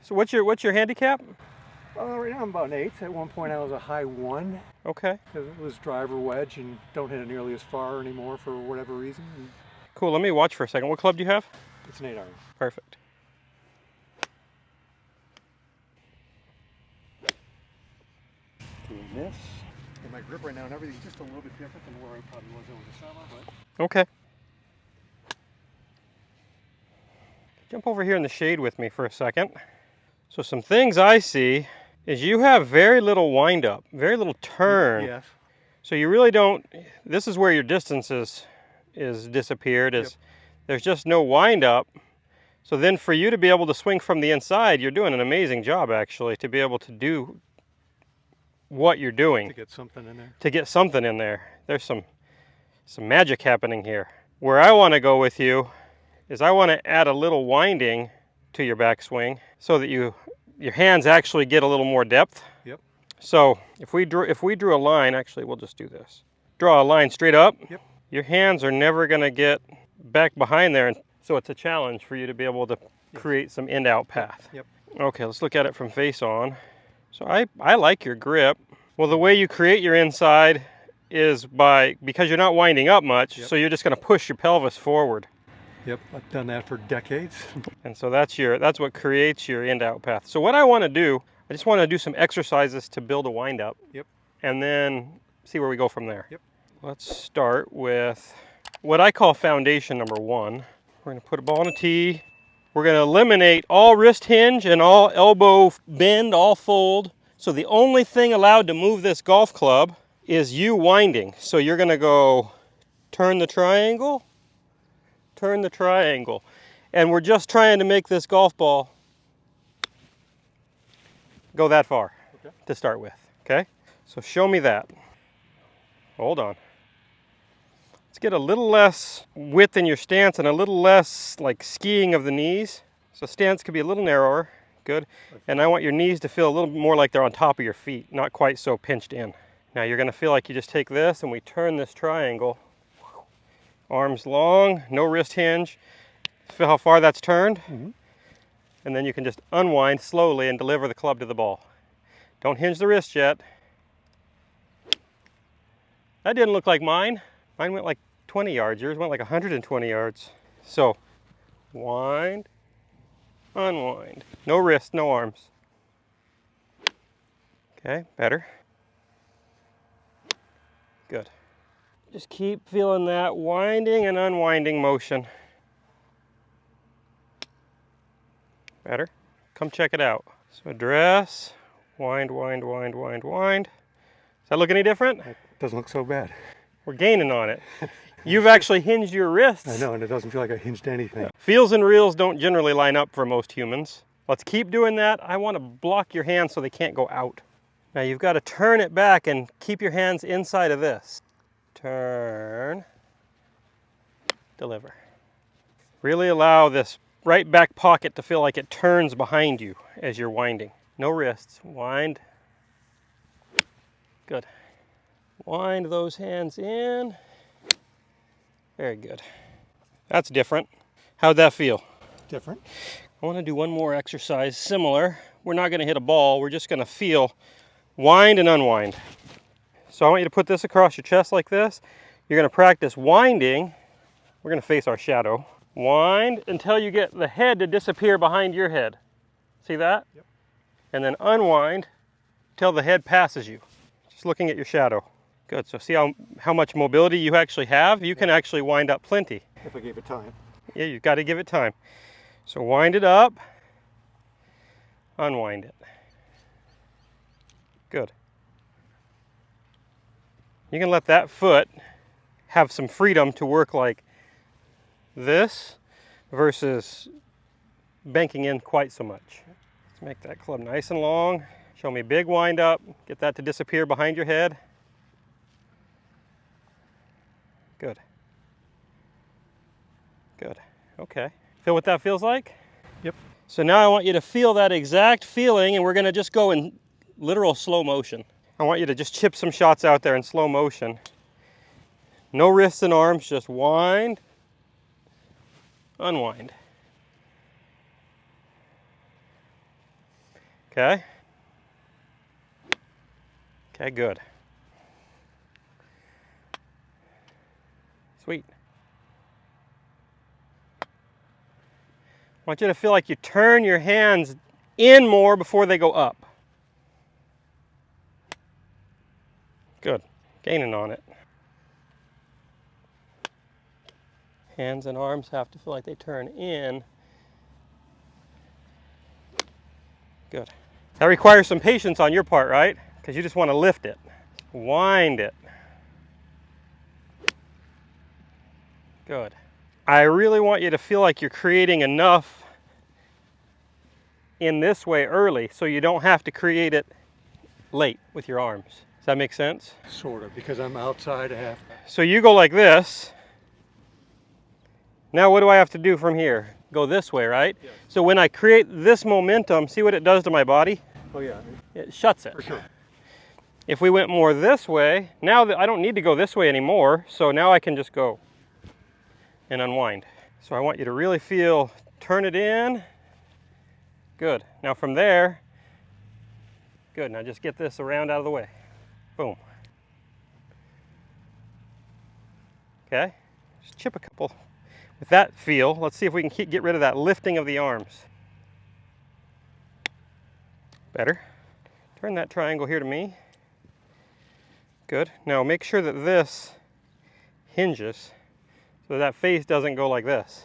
So what's your handicap? Right now I'm about an 8. At one point I was a high 1. Okay. Because it was driver wedge and don't hit it nearly as far anymore for whatever reason. Cool, let me watch for a second. What club do you have? It's an 8 iron. Perfect. Doing this. And my grip right now and everything's just a little bit different than where I probably was over the summer, but... Okay. Jump over here in the shade with me for a second. So some things I see is you have very little wind up, very little turn. Yes. So you really don't, this is where your distance is disappeared, there's just no wind up. So then for you to be able to swing from the inside, you're doing an amazing job actually to be able to do what you're doing. To get something in there. To get something in there. There's some magic happening here. Where I want to go with you is I want to add a little winding to your backswing so that your hands actually get a little more depth. Yep. So if we drew a line, actually we'll just do this. Draw a line straight up. Yep. Your hands are never going to get back behind there, and so it's a challenge for you to be able to create some in-out path. Yep. Okay, let's look at it from face on. So I like your grip. Well, the way you create your inside is because you're not winding up much, so you're just going to push your pelvis forward. Yep, I've done that for decades. And so that's what creates your in-out path. So what I want to do, I just want to do some exercises to build a wind up. Yep. And then see where we go from there. Yep. Let's start with what I call foundation number 1. We're going to put a ball on a tee. We're going to eliminate all wrist hinge and all elbow bend, all fold. So the only thing allowed to move this golf club is you winding. So you're going to go turn the triangle, and we're just trying to make this golf ball go that far to start with, okay? So show me that. Hold on. Let's get a little less width in your stance and a little less like skiing of the knees. So stance could be a little narrower, good. And I want your knees to feel a little more like they're on top of your feet, not quite so pinched in. Now you're gonna feel like you just take this and we turn this triangle. Arms long, no wrist hinge. Feel how far that's turned? Mm-hmm. And then you can just unwind slowly and deliver the club to the ball. Don't hinge the wrist yet. That didn't look like mine. Mine went like 20 yards. Yours went like 120 yards. So, wind, unwind. No wrist, no arms. Okay, better. Good. Just keep feeling that winding and unwinding motion. Better. Come check it out. So dress, wind, wind, wind, wind, wind. Does that look any different? It doesn't look so bad. We're gaining on it. You've actually hinged your wrists. I know, and it doesn't feel like I hinged anything. Feels and reels don't generally line up for most humans. Let's keep doing that. I want to block your hands so they can't go out. Now you've got to turn it back and keep your hands inside of this. Turn, deliver. Really allow this right back pocket to feel like it turns behind you as you're winding. No wrists, wind. Good. Wind those hands in. Very good. That's different. How'd that feel? Different. I want to do one more exercise similar. We're not going to hit a ball. We're just going to feel wind and unwind. So I want you to put this across your chest like this. You're going to practice winding. We're going to face our shadow. Wind until you get the head to disappear behind your head. See that? Yep. And then unwind till the head passes you. Just looking at your shadow. Good. So see how much mobility you actually have? You can actually wind up plenty. If I gave it time. Yeah, you've got to give it time. So wind it up, unwind it. Good. You can let that foot have some freedom to work like this versus banking in quite so much. Let's make that club nice and long. Show me big wind up. Get that to disappear behind your head. Good. Good. Okay. Feel what that feels like? Yep. So now I want you to feel that exact feeling, and we're going to just go in literal slow motion. I want you to just chip some shots out there in slow motion. No wrists and arms, just wind, unwind. Okay. Okay, good. Sweet. I want you to feel like you turn your hands in more before they go up. Good. Gaining on it. Hands and arms have to feel like they turn in. Good. That requires some patience on your part, right? Because you just want to lift it. Wind it. Good. I really want you to feel like you're creating enough in this way early so you don't have to create it late with your arms. Does that make sense? Sort of, because I'm outside a half. So you go like this. Now what do I have to do from here? Go this way, right? Yes. So when I create this momentum, see what it does to my body? Oh yeah, It shuts it. for sure. If we went more this way, now that I don't need to go this way anymore, so now I can just go and unwind. So I want you to really feel, turn it in. Good. Now from there, good. Now just get this around out of the way. Boom. Okay. Just chip a couple. With that feel, let's see if we can get rid of that lifting of the arms. Better. Turn that triangle here to me. Good. Now make sure that this hinges so that face doesn't go like this.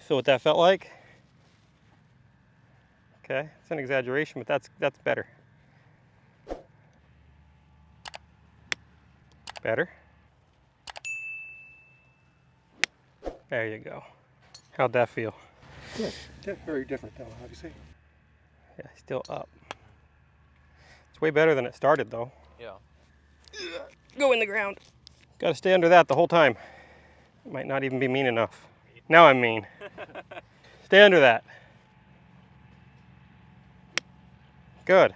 Feel what that felt like? Okay, it's an exaggeration, but that's better. Better. There you go. How'd that feel? Good. Very different though, obviously. Yeah, still up. It's way better than it started though. Yeah. Go in the ground. Got to stay under that the whole time. Might not even be mean enough. Now I'm mean. Stay under that. Good.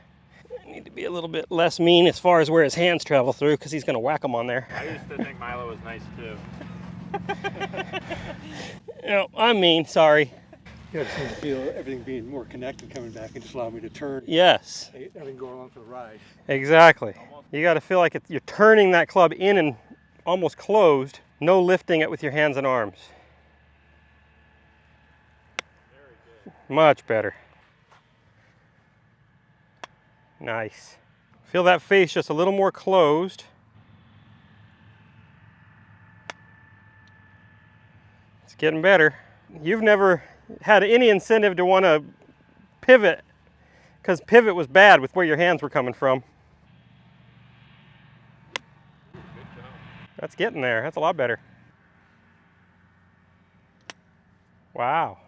I need to be a little bit less mean as far as where his hands travel through because he's going to whack them on there. I used to think Milo was nice too. No, I'm mean, sorry. Yeah, I just need to feel everything being more connected coming back and just allow me to turn. Yes, Everything going along for the ride. exactly. You got to feel like you're turning that club in and almost closed, no lifting it with your hands and arms. Very good. Much better. Nice. Feel that face just a little more closed. It's getting better. You've never had any incentive to want to pivot because pivot was bad with where your hands were coming from. Good job. That's getting there. That's a lot better. Wow.